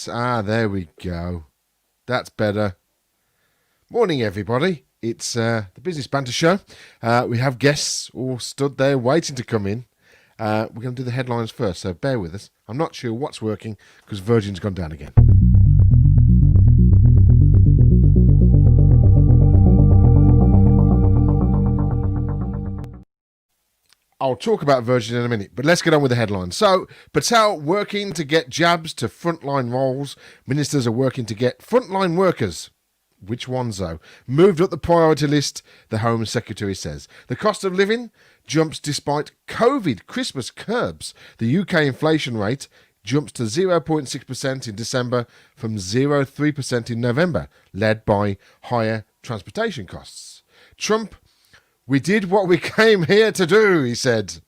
right. There we go. That's better. Morning, everybody. It's the Business Banter Show. We have guests all stood there waiting to come in. We're going to do the headlines first, so bear with us. I'm not sure what's working because Virgin's gone down again. I'll talk about Virgin in a minute, but let's get on with the headlines. So, Patel working to get jabs to frontline roles. Ministers are working to get frontline workers. Which ones, though? Moved up the priority list, the Home Secretary says. The cost of living jumps despite COVID Christmas curbs. The UK inflation rate jumps to 0.6% in December from 0.3% in November, led by higher transportation costs. Trump, we did what we came here to do, he said.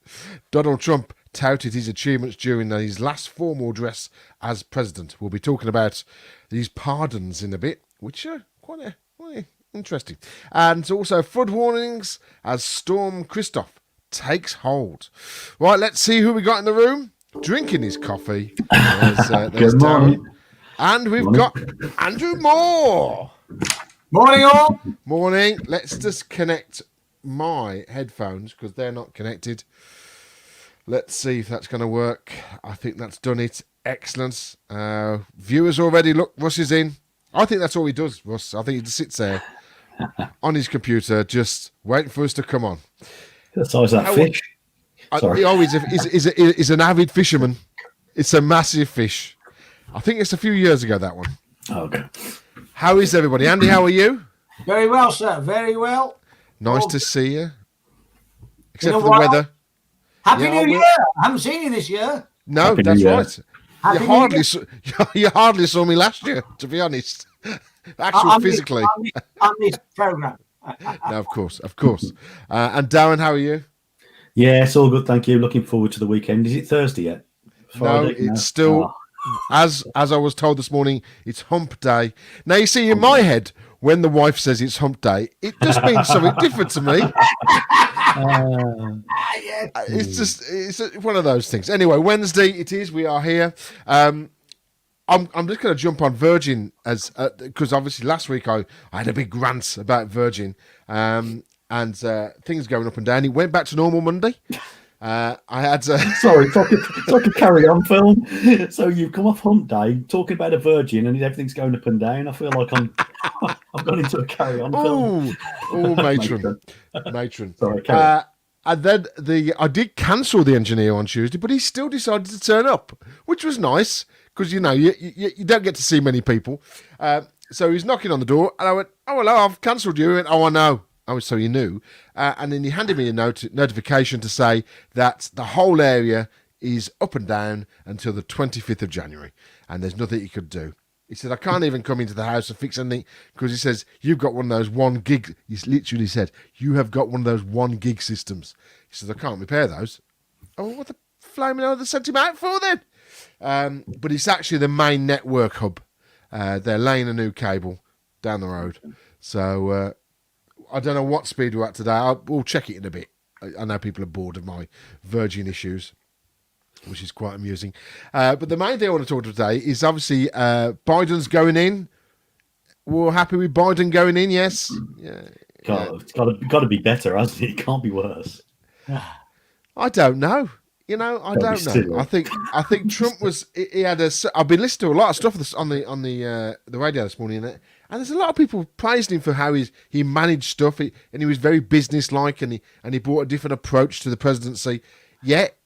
Donald Trump touted his achievements during his last formal address as president. We'll be talking about these pardons in a bit, which are quite interesting. And also flood warnings as Storm Christoph takes hold. Right, let's see who we got in the room. Drinking his coffee. There's Darren. And we've got Andrew Moore. Morning, all. Morning. Let's just connect my headphones because they're not connected. Let's see if that's going to work. I think that's done it. Excellent. Viewers already. Look, Russ is in. I think that's all he does, Russ. I think he just sits there on his computer just waiting for us to come on. The size of that fish. He's an avid fisherman. It's a massive fish. I think it's a few years ago, that one. Okay. How is everybody? Andy, how are you? Very well, sir. Very well. Nice to see you. Except for the weather. Happy New Year. I haven't seen you this year. No, Happy that's New Year. right. You hardly saw me last year, to be honest. Physically. On this program. No, of course. And Darren, how are you? Yeah, it's all good, thank you. Looking forward to the weekend. Is it Thursday yet? Friday? No, it's still, as I was told this morning, it's hump day. Now, you see, in my head, when the wife says it's hump day, it just means something different to me. It's one of those things. Anyway, Wednesday it is. We are here. I'm just going to jump on Virgin as because obviously last week I had a big rant about Virgin and things going up and down. It went back to normal Monday. I had sorry, it's like a carry-on film. So you've come off Hump Day talking about a Virgin and everything's going up and down. I feel like I've gone into a carry-on film. Oh, matron. Sorry, carry on. And then I did cancel the engineer on Tuesday, but he still decided to turn up, which was nice because you don't get to see many people. So he's knocking on the door, and I went, "Oh hello, I've cancelled you." And "Oh, I know." Oh, so he knew. And then he handed me a notification to say that the whole area is up and down until the 25th of January, and there's nothing he could do. He said, I can't even come into the house and fix anything because he says, you've got one of those 1 gig. He literally said, you have got one of those 1 gig systems. He says, I can't repair those. Oh, what the flaming hell they sent him out for then? But it's actually the main network hub. They're laying a new cable down the road. So I don't know what speed we're at today. We'll check it in a bit. I know people are bored of my Virgin issues, which is quite amusing. But the main thing I want to talk to today is obviously Biden's going in. We're happy with Biden going in, yes? Yeah. It's got to be better, hasn't it? It can't be worse. I don't know. I don't know. I think Trump was. He had a. I've been listening to a lot of stuff on the radio this morning, and there's a lot of people praising him for how he managed stuff, and he was very businesslike, and he brought a different approach to the presidency. Yet,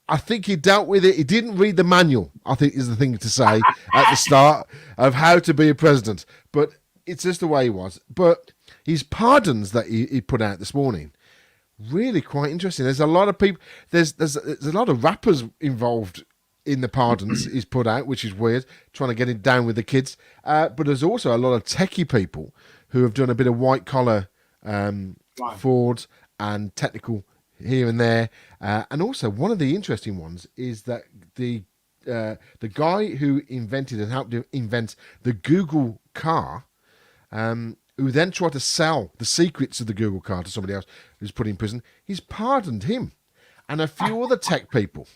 I think he dealt with it. He didn't read the manual, I think is the thing to say at the start of how to be a president. But it's just the way he was. But his pardons that he put out this morning, really quite interesting. There's a lot of people. There's a lot of rappers involved in the pardons he's put out, which is weird, trying to get it down with the kids. But there's also a lot of techie people who have done a bit of white collar fraud and technical here and there. And also one of the interesting ones is that the guy who invented and helped to invent the Google car, who then tried to sell the secrets of the Google car to somebody else who's put in prison, he's pardoned him and a few other tech people.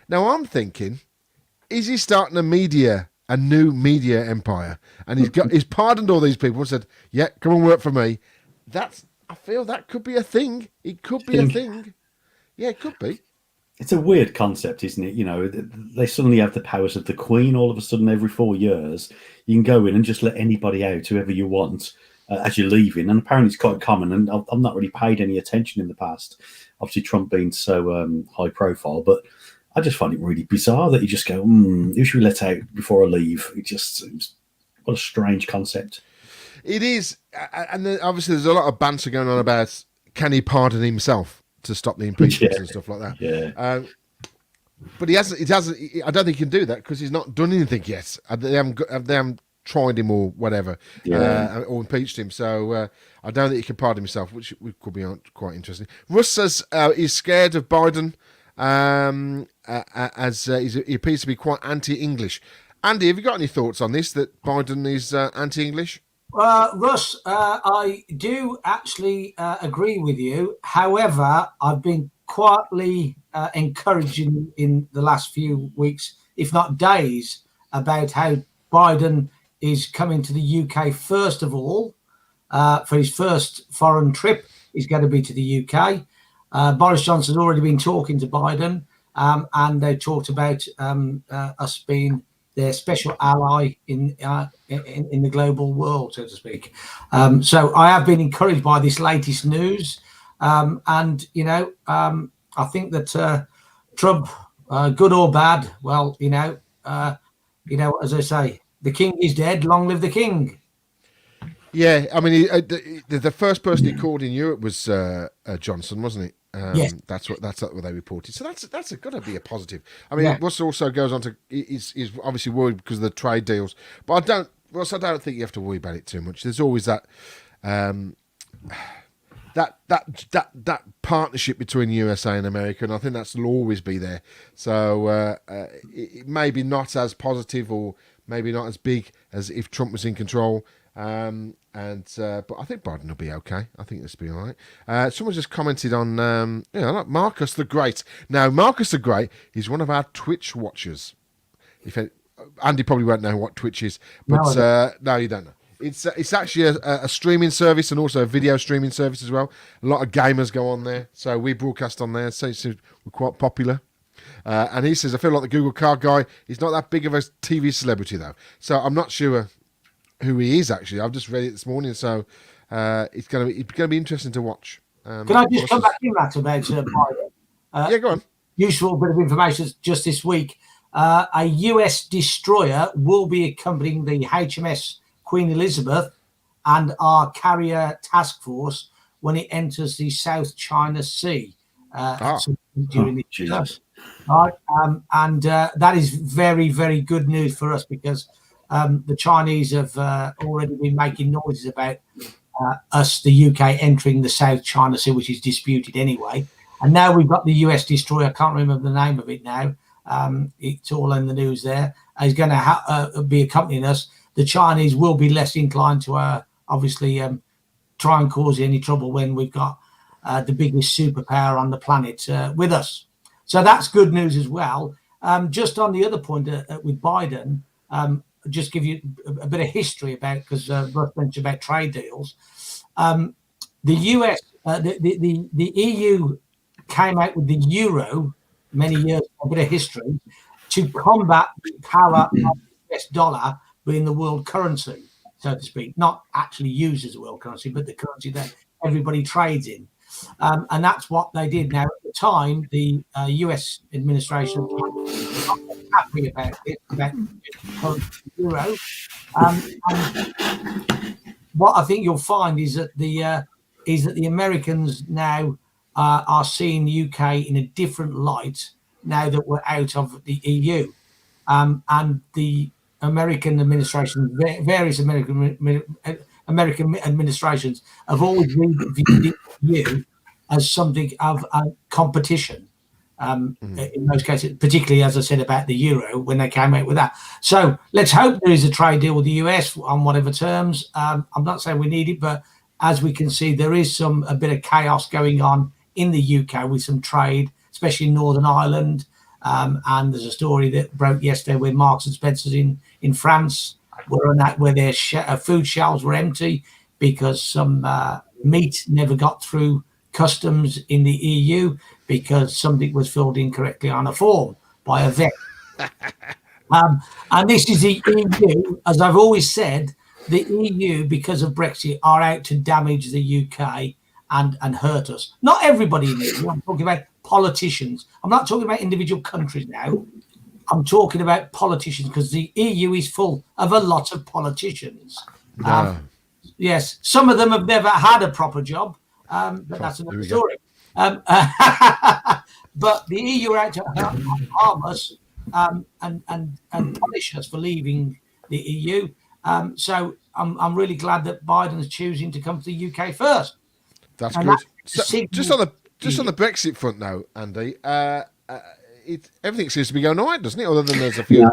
Now I'm thinking, is he starting a media a new media empire, and he's pardoned all these people and said, "Yeah, come and work for me." I feel that could be a thing. It could be a thing. Yeah, it could be. It's a weird concept, isn't it? You know, they suddenly have the powers of the Queen. All of a sudden, every 4 years, you can go in and just let anybody out, whoever you want, as you're leaving. And apparently, it's quite common. And I've not really paid any attention in the past. Obviously, Trump being so high profile, but I just find it really bizarre that you just go, "Who should we let out before I leave?" What a strange concept. It is, and then obviously, there's a lot of banter going on about can he pardon himself to stop the impeachments and stuff like that. Yeah. But he hasn't. I don't think he can do that because he's not done anything yet. They haven't tried him or whatever, or impeached him. So I don't think he can pardon himself, which could be quite interesting. Russ says he's scared of Biden, as he appears to be quite anti-English. Andy, have you got any thoughts on this? That Biden is anti-English? Russ, I do actually agree with you. However, I've been quietly encouraging in the last few weeks, if not days, about how Biden is coming to the UK first of all. For his first foreign trip, he's going to be to the UK. Boris Johnson's already been talking to Biden, and they talked about us being their special ally in the global world, so to speak. So I have been encouraged by this latest news, and I think that Trump, good or bad, well, as I say, the king is dead. Long live the king. Yeah, I mean, the first person he called in Europe was Johnson, wasn't it? Yes. That's what they reported. So that's got to be a positive. I mean, Russ also goes on to he's obviously worried because of the trade deals, but I don't think you have to worry about it too much. There's always that that partnership between USA and America, and I think that'll always be there. So it may be not as positive or maybe not as big as if Trump was in control. But I think Biden will be okay. I think this will be all right. Someone just commented on, like Marcus the Great. Now, Marcus the Great is one of our Twitch watchers. Andy probably won't know what Twitch is, but no, you don't know. It's actually a streaming service and also a video streaming service as well. A lot of gamers go on there, so we broadcast on there. So we're quite popular. And he says, I feel like the Google card guy. He's not that big of a TV celebrity though, so I'm not sure who he is actually. I've just read it this morning, so it's going to be interesting to watch. Can I just come back in that about Biden? Yeah, go on. Useful bit of information just this week. A US destroyer will be accompanying the HMS Queen Elizabeth and our carrier task force when it enters the South China Sea during the Jesus. Right, and that is very, very good news for us because the Chinese have already been making noises about us, the UK, entering the South China Sea, which is disputed anyway. And now we've got the US destroyer. I can't remember the name of it now. It's all in the news there. Is going to be accompanying us. The Chinese will be less inclined to obviously try and cause any trouble when we've got the biggest superpower on the planet with us. So that's good news as well. Just on the other point with Biden, just give you a bit of history about, because Russ mentioned about trade deals. The US, the EU came out with the euro many years, a bit of history, to combat the power of the US dollar being the world currency, so to speak, not actually used as a world currency, but the currency that everybody trades in. And that's what they did. Now, at the time, the US administration was not happy about it, about the euro. And what I think you'll find is that the Americans now are seeing the UK in a different light now that we're out of the EU. And the American administration, various American administrations have always viewed the EU as something of a competition. In most cases, particularly as I said about the euro when they came out with that. So let's hope there is a trade deal with the US on whatever terms. I'm not saying we need it, but as we can see, there is a bit of chaos going on in the UK with some trade, especially in Northern Ireland, And there's a story that broke yesterday where Marks and Spencer's in France where their food shelves were empty because some meat never got through customs in the EU because something was filled incorrectly on a form by a vet. And this is the EU, as I've always said, the EU, because of Brexit, are out to damage the UK and hurt us. Not everybody in the EU. I'm talking about politicians. I'm not talking about individual countries now. I'm talking about politicians because the EU is full of a lot of politicians. Yes, some of them have never had a proper job, but that's another story. But the EU are out to harm us and punish us for leaving the EU. So I'm really glad that Biden is choosing to come to the UK first. That's good. So, just on the Brexit front now, Andy, everything seems to be going all right, doesn't it? Other than there's a few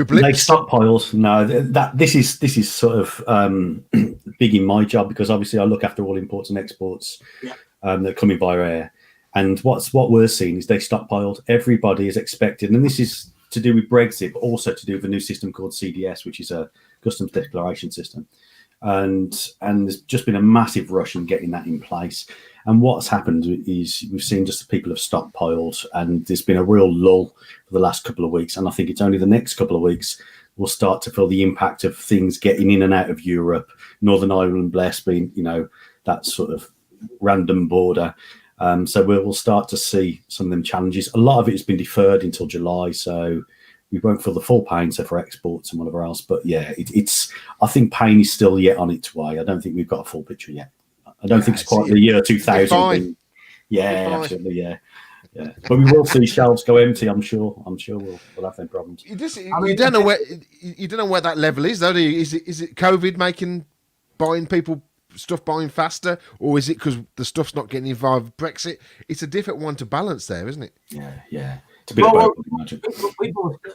blips. They stockpiles. No, this is sort of big in my job because obviously I look after all imports and exports that are coming via air. And what we're seeing is they stockpiled. Everybody is expected, and this is to do with Brexit, but also to do with a new system called CDS, which is a customs declaration system. And there's just been a massive rush in getting that in place. And what's happened is we've seen just the people have stockpiled, and there's been a real lull for the last couple of weeks. And I think it's only the next couple of weeks we'll start to feel the impact of things getting in and out of Europe, Northern Ireland, blessed being, that sort of random border. So we'll start to see some of them challenges. A lot of it has been deferred until July, so we won't feel the full pain, so for exports and whatever else. But yeah, it's. I think pain is still yet on its way. I don't think we've got a full picture yet. I don't think it's quite the year 2000. Yeah, absolutely, yeah. But we will see shelves go empty. I'm sure we'll have them problems. You don't know where that level is, though. Is it COVID making buying faster, or is it because the stuff's not getting involved with Brexit? It's a different one to balance there, isn't it? Yeah. It's a bit of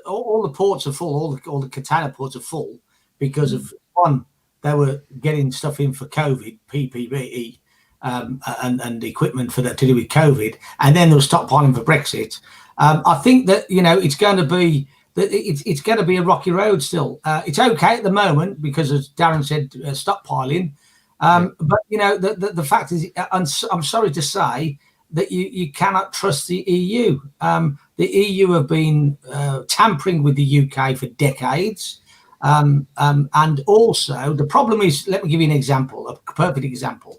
all the ports are full. All the container ports are full because of one. They were getting stuff in for COVID, PPE, and equipment for that to do with COVID, and then they were stockpiling for Brexit. I think that it's going to be it's going to be a rocky road still. It's okay at the moment because, as Darren said, stockpiling. But the fact is, I'm sorry to say that you cannot trust the EU. The EU have been tampering with the UK for decades. And also the problem is, let me give you an example, a perfect example.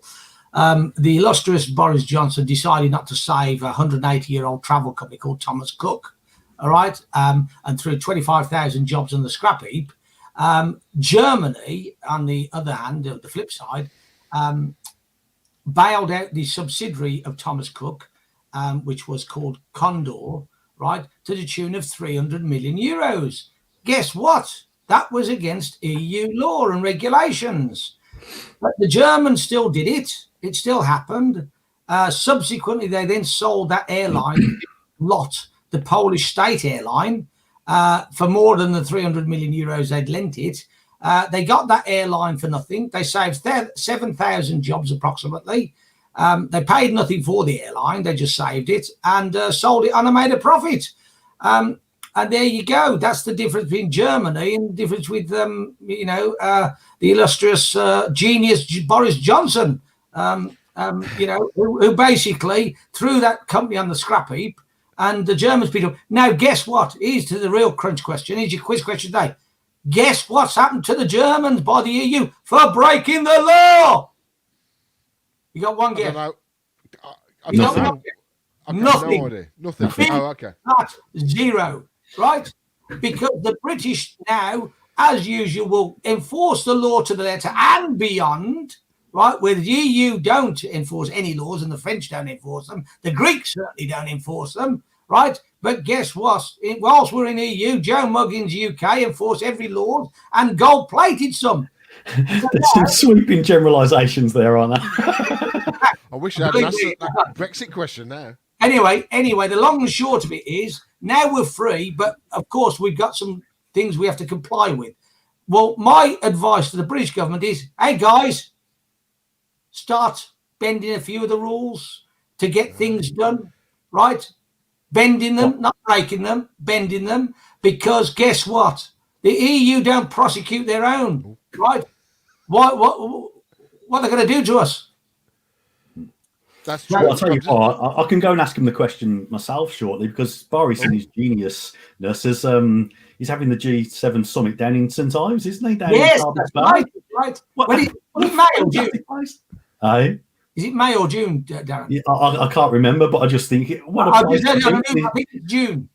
The illustrious Boris Johnson decided not to save a 180-year-old travel company called Thomas Cook. All right. And threw 25,000 jobs on the scrap heap. Germany, on the other hand, the flip side, bailed out the subsidiary of Thomas Cook, which was called Condor, right, to the tune of 300 million euros. Guess what? That was against EU law and regulations. But the Germans still did it. It still happened. Subsequently, they then sold that airline lot, the Polish state airline, for more than the 300 million euros they'd lent it. They got that airline for nothing. They saved 7,000 jobs approximately. They paid nothing for the airline. They just saved it and sold it and made a profit. And there you go. That's the difference between Germany and the difference with, the illustrious genius Boris Johnson, who basically threw that company on the scrap heap. And the Germans beat up. Now, guess what? Here's to the real crunch question. Here's your quiz question today. Guess what's happened to the Germans by the EU for breaking the law? You got one guess. I don't know. Nothing. No idea. Nothing. Oh, okay. That's zero, right? Because the British now, as usual, will enforce the law to the letter and beyond, right? Where the EU don't enforce any laws and the French don't enforce them. The Greeks certainly don't enforce them, right? But guess what? Whilst we're in EU, Joe Muggins UK enforce every law and gold-plated some. There's some sweeping generalisations there, aren't there? I wish I had answered that Brexit question now. Anyway, the long and short of it is now we're free, but of course we've got some things we have to comply with. Well, my advice to the British government is, hey guys, start bending a few of the rules to get things done, right? bending them, not breaking them, bending them, because guess what? The EU don't prosecute their own, right? What are they going to do to us? That's true. Well, I'll tell you what, I can go and ask him the question myself shortly, because Boris, in his geniusness, is he's having the G7 summit down in St Ives, isn't he? Down yes, in that's right. What, is it May or June? Hey? Is it May or June, Darren? Yeah, I can't remember, but I just think I think it's June.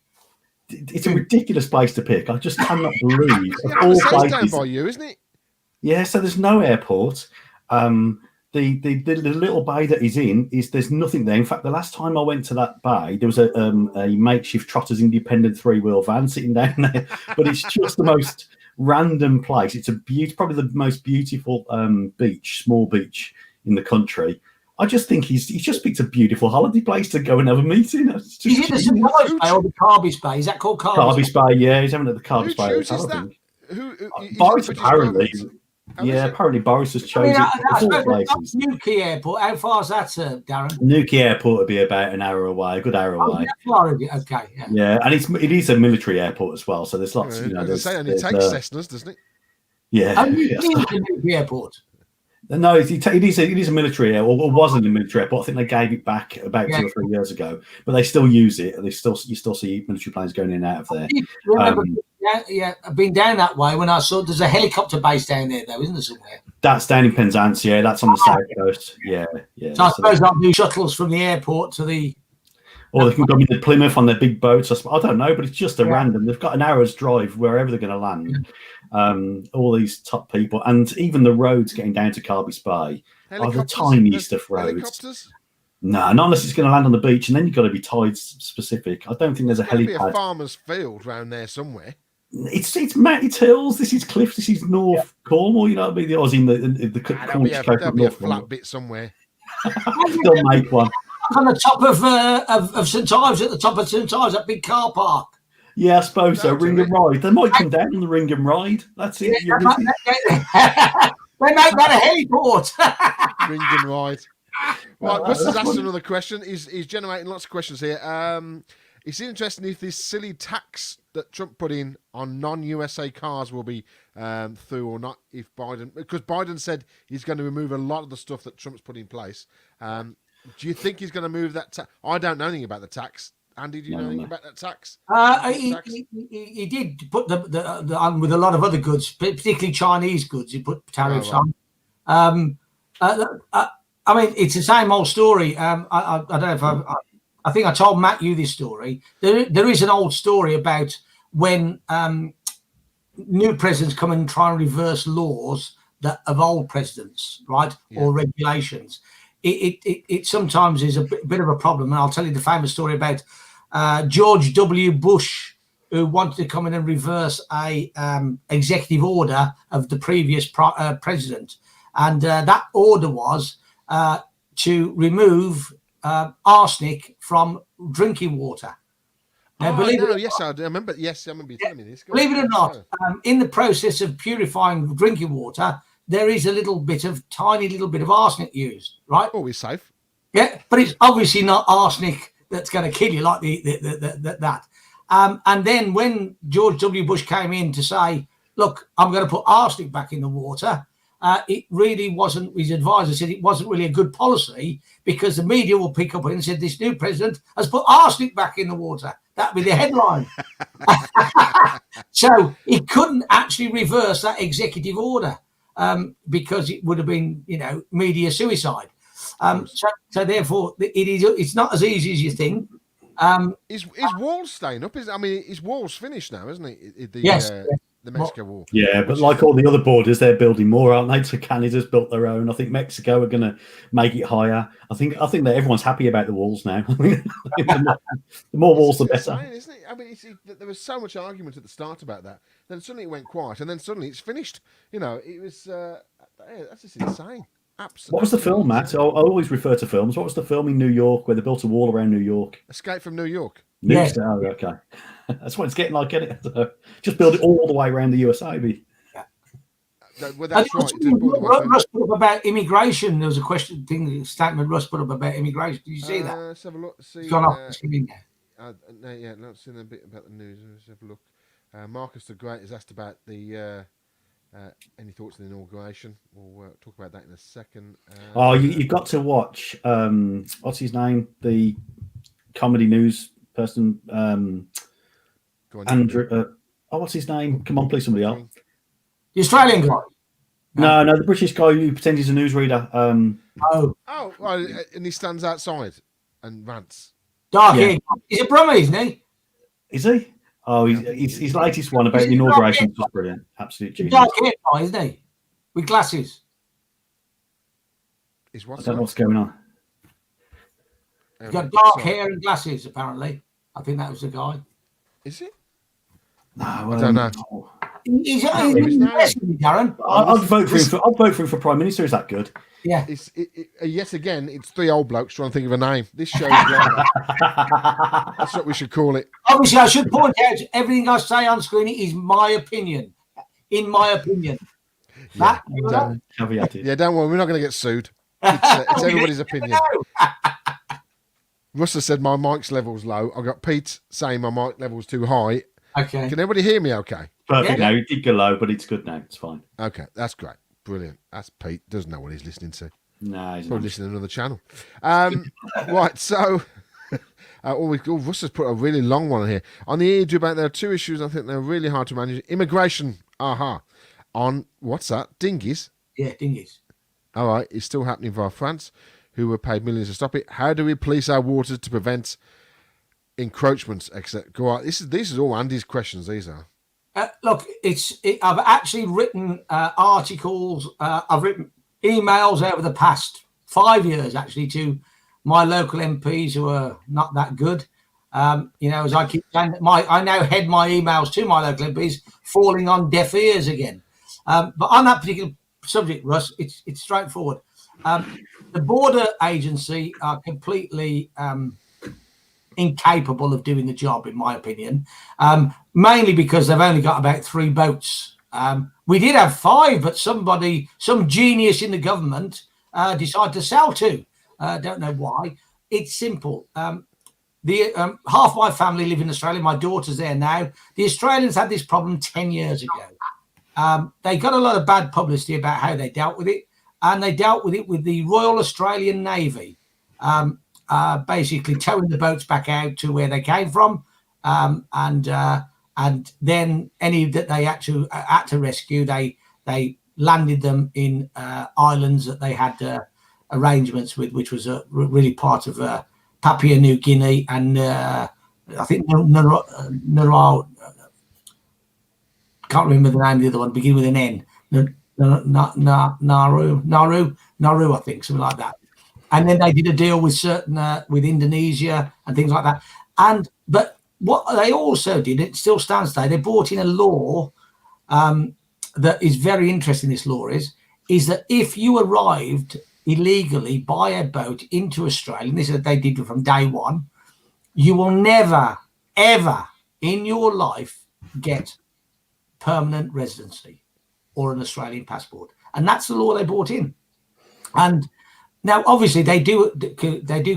It's a ridiculous place to pick. I just cannot believe. It's down by you, isn't it? Yeah, so there's no airport. The little bay that he's in there's nothing there. In fact, the last time I went to that bay, there was a makeshift Trotters independent 3-wheel van sitting down there. But it's just the most random place. It's probably the most beautiful small beach in the country. I just think he's just picked a beautiful holiday place to go and have a meeting. Is it the Surprise Bay or the Carbis Bay? Is that called Carbis Bay? Yeah, he's having it at the Carbis Bay. Who chooses that? Boris apparently. Apparently Boris has chosen places. Newquay Airport. How far is that, Darren? Newquay Airport would be about an hour away, a good hour away. Okay. Yeah, and it is a military airport as well, so there's lots. And it takes Cessnas, doesn't it? Yeah. Newquay Airport. No, it is a military airport, or wasn't a military airport. I think they gave it back about 2 or 3 years ago, but they still use it. You still see military planes going in and out of there. I've been down that way when I saw there's a helicopter base down there, though, isn't there somewhere? That's down in Penzance, yeah. That's on the south coast, yeah. So I suppose they'll do shuttles from the airport to the. Or they can go into Plymouth on their big boats. I don't know, but it's just a random. They've got an hour's drive wherever they're going to land. All these top people, and even the roads getting down to Carbis Bay are the tiniest of roads. Helicopters? No, not unless it's going to land on the beach, and then you've got to be tide specific. I don't think there's a helipad. There'll be a farmer's field round there somewhere. It's hills. This is cliffs. This is North Cornwall. You know, it'll be the Aussie, There'll be a flat bit somewhere. They'll make one on the top of St Ives, at the top of St Ives, that big car park. Yeah, I suppose so. Ring and ride. They might come down on the ring and ride. That's it. They make that a heliport. Ring and ride. Right, Russ has asked another question. He's generating lots of questions here. It's interesting if this silly tax that Trump put in on non-USA cars will be through or not, if Biden, because Biden said he's going to remove a lot of the stuff that Trump's put in place. Do you think he's going to move that tax? I don't know anything about the tax. Andy, do you know anything about that tax? He did put the on with a lot of other goods, particularly Chinese goods. He put tariffs on. I mean, it's the same old story. I don't know if I think I told Matt you this story. There is an old story about when new presidents come and try and reverse laws of old presidents, right, or regulations. It sometimes is a bit of a problem, and I'll tell you the famous story about George W. Bush, who wanted to come in and reverse a executive order of the previous president, and that order was to remove arsenic from drinking water. Now, I remember you telling me this. Believe it or not, in the process of purifying drinking water, there is a tiny little bit of arsenic used, right? Always safe. Yeah, but it's obviously not arsenic that's going to kill you like that. And then when George W. Bush came in to say, look, I'm going to put arsenic back in the water, it really wasn't, his advisor said it wasn't really a good policy, because the media will pick up and said this new president has put arsenic back in the water. That'd be the headline. So he couldn't actually reverse that executive order because it would have been, media suicide. So therefore, it's not as easy as you think. Is Walls staying up? His Wall's finished now, isn't it? Yes. The Mexico Wall. Yeah, but like all the other borders, they're building more, aren't they? So Canada's built their own. I think Mexico are going to make it higher. I think that everyone's happy about the walls now. The more walls, the better. Insane, isn't it? There was so much argument at the start about that. Then suddenly it went quiet, and then suddenly it's finished. It was that's just insane. Absolutely. What was the film, Matt? I always refer to films. What was the film in New York where they built a wall around New York? Escape from New York. Yes. Oh, okay. That's what it's getting like, isn't it? Just build it all the way around the USA. Well, that's right. Russ put up about immigration. There was a statement Russ put up about immigration. Did you see that? Let's have a look. See, it's gone off the screen there. No, yeah, not seen a bit about the news. Let's have a look. Marcus the Great has asked about the any thoughts on the inauguration. We'll talk about that in a second. You've got to watch. What's his name? The comedy news person. Andrew. What's his name? Come on, please, somebody else. The Australian guy. No, the British guy who pretends he's a newsreader. Well, and he stands outside and rants. Dark hair. He's a Brummy, isn't he? Is he? Oh, his latest one about the inauguration was brilliant. Absolute genius. Dark hair guy, isn't he? With glasses. I don't know what's going on. He's got dark hair and glasses, apparently. I think that was the guy. Is it? No, I don't know. He's Darren. I'll vote for him. I'll vote for him for Prime Minister. Is that good? Yeah. Yet again, it's three old blokes trying to think of a name. This show's right. That's what we should call it. Obviously, I should point out everything I say on screen is my opinion. In my opinion. Yeah, don't worry. We're not going to get sued. It's everybody's opinion. Russ has said my mic's level's low. I've got Pete saying my mic level's too high. Okay. Can everybody hear me okay? Perfect. Yeah. Now it did go low, but it's good now. It's fine. Okay, that's great. Brilliant. That's Pete. Doesn't know what he's listening to. No, he's probably listening to another channel. Right, so Russ has put a really long one here. On the EU debate, there are two issues I think they're really hard to manage. Immigration, on, what's that? Dinghies? Yeah, dinghies. All right, it's still happening via France, who were paid millions to stop it. How do we police our waters to prevent encroachments, etc.? Go on. This is all Andy's questions, these are. Look, I've actually written articles. I've written emails over the past 5 years, actually, to my local MPs who are not that good. As I keep saying, I now head my emails to my local MPs falling on deaf ears again. But on that particular subject, Russ, it's straightforward. The border agency are completely incapable of doing the job, in my opinion, mainly because they've only got about 3 boats. We did have 5, but some genius in the government decided to sell 2. Don't know why. It's simple. Half my family live in Australia. My daughter's there now. The Australians had this problem 10 years ago. They got a lot of bad publicity about how they dealt with it, and they dealt with it with the Royal Australian Navy. Basically towing the boats back out to where they came from, and then any that they actually had to rescue, they landed them in islands that they had arrangements with, which was really part of Papua New Guinea and I think Nauru. Can't remember the name of the other one. Beginning with an N. Nauru, I think, something like that. And then they did a deal with with Indonesia and things like that. But what they also did, it still stands today, they brought in a law that is very interesting. This law is that if you arrived illegally by a boat into Australia, and this is what they did from day one, you will never, ever in your life get permanent residency or an Australian passport. And that's the law they brought in. And now, obviously, they do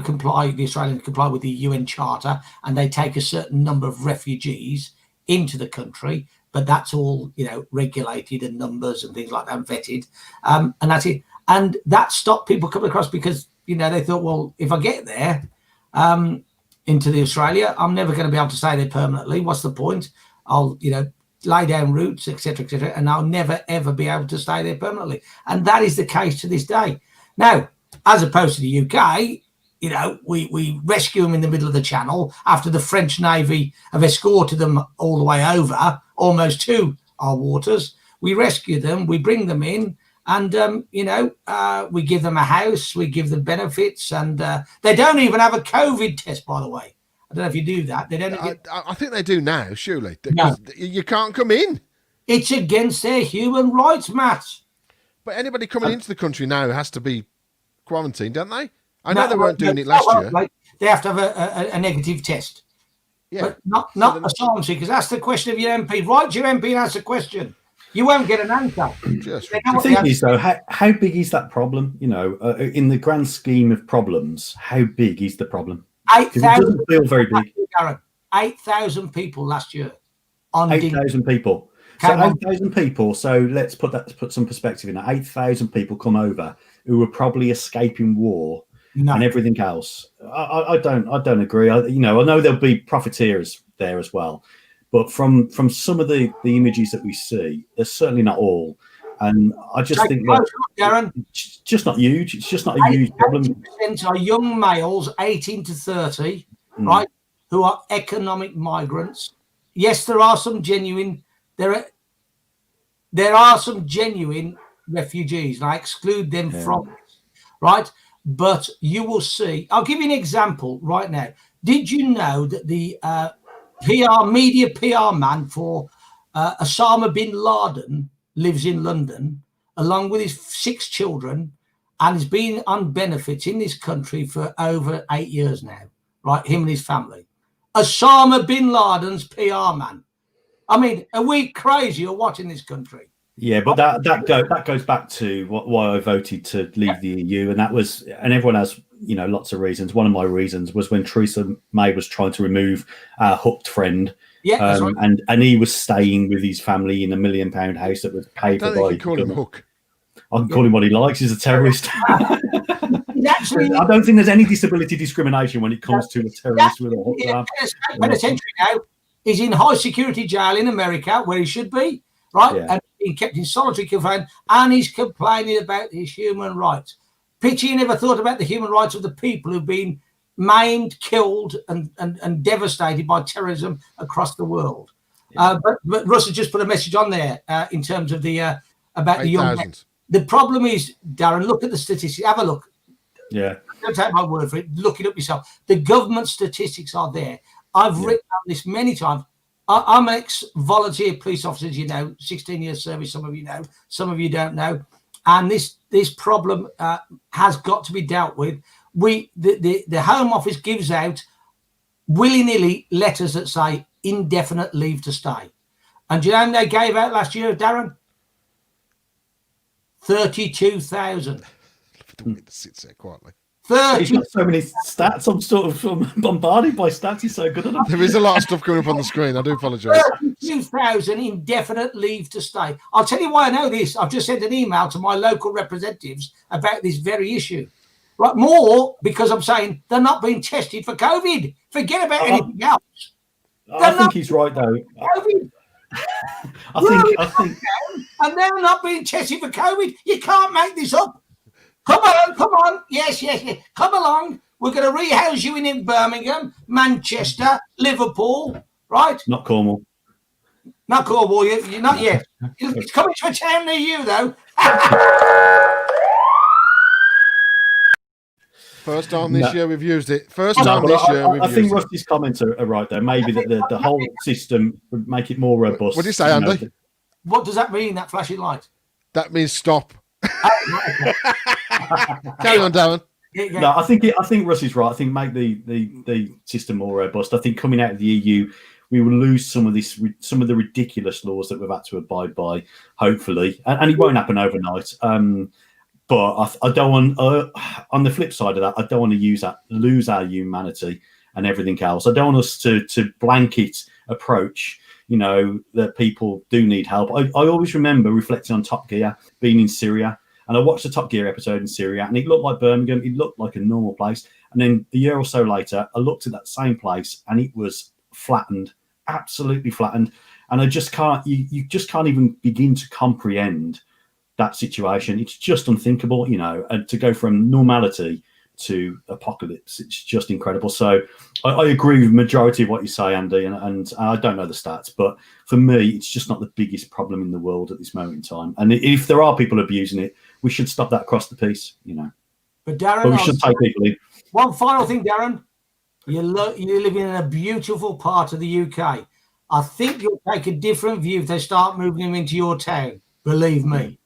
comply. The Australians comply with the UN Charter, and they take a certain number of refugees into the country. But that's all, regulated and numbers and things like that, vetted, and that's it. And that stopped people coming across because they thought, well, if I get there into the Australia, I'm never going to be able to stay there permanently. What's the point? I'll lay down roots, etc., and I'll never ever be able to stay there permanently. And that is the case to this day. Now, as opposed to the UK, we rescue them in the middle of the channel after the French Navy have escorted them all the way over, almost to our waters. We rescue them, we bring them in, and, we give them a house, we give them benefits, and they don't even have a COVID test, by the way. I don't know if you do that. They don't. I think they do now, surely. No. You can't come in. It's against their human rights, Matt. But anybody coming into the country now has to be quarantined, don't they? I know they weren't doing it last year. Like, they have to have a negative test. Yeah. But not asylum seekers. Ask the question of your MP. Write to your MP and ask the question. You won't get an answer. The thing is, though, how big is that problem? In the grand scheme of problems, how big is the problem? Because it doesn't feel very big. 8,000 people last year. 8,000 people. So 8,000 people. So let's put some perspective in that. 8,000 people come over who were probably escaping war and everything else. I don't agree. I know there'll be profiteers there as well, but from some of the images that we see, they're certainly not all. And I just think that Darren, it's just not huge. It's just not a huge problem. 80% are young males, 18 to 30, right, who are economic migrants. Yes, there are some genuine. There are some genuine refugees, and I exclude them from it, right? But you will see. I'll give you an example right now. Did you know that the media PR man for Osama bin Laden lives in London, along with his 6 children, and has been on benefits in this country for over 8 years now, right? Him and his family. Osama bin Laden's PR man. I mean, are we crazy or what in this country? Yeah, but that goes back to why I voted to leave the EU, and everyone has lots of reasons. One of my reasons was when Theresa May was trying to remove our hooked friend. Yeah, right. and he was staying with his family in a £1 million house that was paid for by. Call him Hook. I can call him what he likes. He's a terrorist. Actually, I don't think there's any disability discrimination when it comes to a terrorist with a hook. Penitentiary now. He's in high security jail in America, where he should be, right? Yeah. And being kept in solitary confinement, and he's complaining about his human rights. Pity he never thought about the human rights of the people who've been maimed, killed, and devastated by terrorism across the world. Yeah. But Russ has just put a message on there in terms of the about 8, the young men. The problem is, Darren, look at the statistics. Have a look. Yeah. Don't take my word for it. Look it up yourself. The government statistics are there. I've written on this many times. I'm an ex-volunteer police officer, as you know, 16 years service. Some of you know, some of you don't know. And this problem has got to be dealt with. The Home Office gives out willy-nilly letters that say indefinite leave to stay. And do you know how many they gave out last year, Darren? 32,000. The way that sits there quietly. He's got so many stats. I'm sort of bombarded by stats. He's so good at it. There is a lot of stuff coming up on the screen. I do apologise. 32,000 indefinite leave to stay. I'll tell you why I know this. I've just sent an email to my local representatives about this very issue. Right, more because I'm saying they're not being tested for COVID. Forget about anything else. I think he's right, though. COVID. I think, and they're not being tested for COVID. You can't make this up. Come on. Yes. Come along. We're going to rehouse you in Birmingham, Manchester, Liverpool, right? Not Cornwall. Not Cornwall. You're not yet. It's coming to a town near you, though. First time this year we've used it. I think Rusty's comments are right, though. Maybe that the whole system would make it more robust. What did you say, Andy? What does that mean, that flashing light? That means stop. Carry on, Darren. Yeah. No, I think Rusty's right. I think make the system more robust. I think coming out of the EU, we will lose some of the ridiculous laws that we've had to abide by. Hopefully, and it won't happen overnight. But I don't want. On the flip side of that, I don't want to lose our humanity and everything else. I don't want us to blanket approach. That people do need help. I always remember reflecting on Top Gear, being in Syria, and I watched the Top Gear episode in Syria, and it looked like Birmingham. It looked like a normal place. And then a year or so later, I looked at that same place, and it was flattened, absolutely flattened. And I just can't. You just can't even begin to comprehend that situation. It's just unthinkable, and to go from normality to apocalypse, it's just incredible. So I agree with the majority of what you say, Andy, and I don't know the stats, but for me, it's just not the biggest problem in the world at this moment in time. And if there are people abusing it, we should stop that across the piece, But Darren, but we should take people in. One final thing, Darren. You're living in a beautiful part of the UK. I think you'll take a different view if they start moving them into your town. Believe me.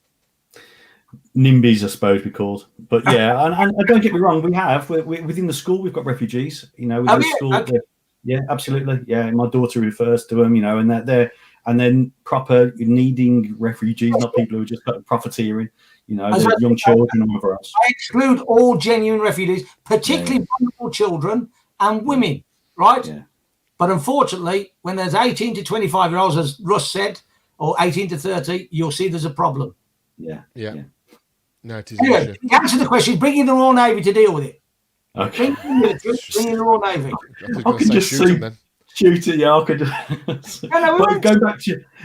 NIMBYs, I suppose we called, but yeah, and don't get me wrong, we're within the school, we've got refugees, within the school. Okay. Yeah, absolutely. Yeah, my daughter refers to them, and and then proper needing refugees, not people who are just profiteering, they're young children and whatever else. I exclude all genuine refugees, particularly vulnerable children and women, right? Yeah. But unfortunately, when there's 18 to 25-year-olds, as Russ said, or 18 to 30, you'll see there's a problem. Yeah. No, it is. Anyway, to answer the question, bring in the Royal Navy to deal with it. Okay. Bring in the Royal Navy. I can just see shoot it. Yeah, I could. But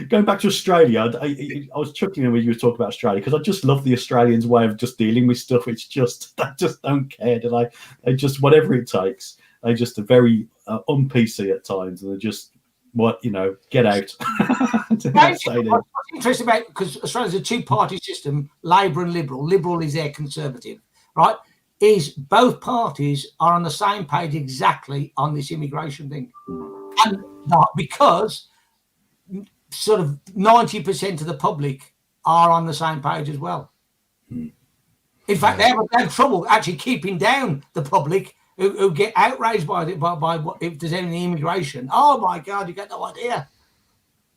going back to Australia, I was chuckling when you were talking about Australia because I just love the Australians' way of just dealing with stuff. It's just they just don't care. They just whatever it takes. They just are very un-PC at times, and they're just get out. What's interesting about, because Australia's a two-party system, Labor and Liberal. Liberal is their Conservative, right? Is both parties are on the same page exactly on this immigration thing, and because sort of 90% of the public are on the same page as well. In fact, they have trouble actually keeping down the public who get outraged by what if there's any immigration. Oh my God, you get no idea.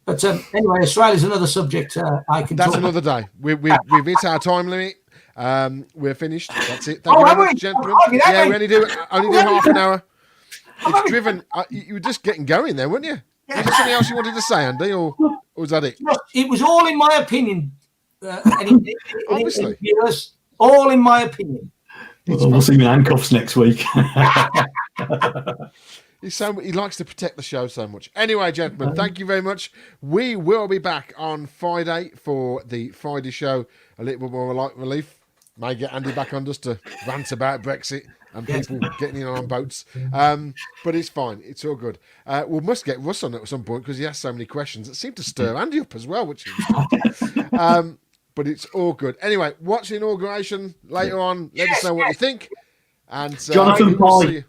But anyway, Australia's another subject. That's another day. We've hit our time limit. We're finished. That's it. Thank you very much, gentlemen. Yeah, we only do half an hour. It's driven. You were just getting going there, weren't you? Yeah. Was there something else you wanted to say, Andy, or was that it? It was all in my opinion. Obviously, all in my opinion. We'll see him in handcuffs next week. He likes to protect the show so much. Anyway, gentlemen, thank you very much. We will be back on Friday for the Friday show. A little bit more light relief. May get Andy back on just to rant about Brexit and people getting in on boats. But it's fine. It's all good. We must get Russ on at some point because he has so many questions that seem to stir Andy up as well, which is but it's all good. Anyway, watch the inauguration later on. Let us know what you think. And Jonathan Pye.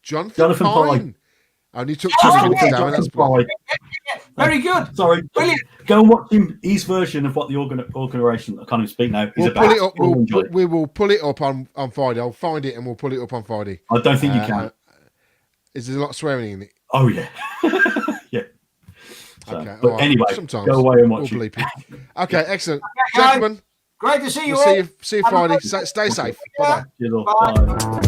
Jonathan Pye. Only took 2 minutes down. That's fine. Very good. Sorry. Brilliant. Go and watch his version of what the organisation, I can't even speak now, is about. We will pull it up on Friday. I'll find it and we'll pull it up on Friday. I don't think you can. Is there a lot of swearing in it? Oh, yeah. Yeah. So, okay. But right. anyway, sometimes go away and watch it. Okay, excellent. Gentlemen. Great to see you We'll all. see you Friday. Stay safe. Bye-bye. Bye.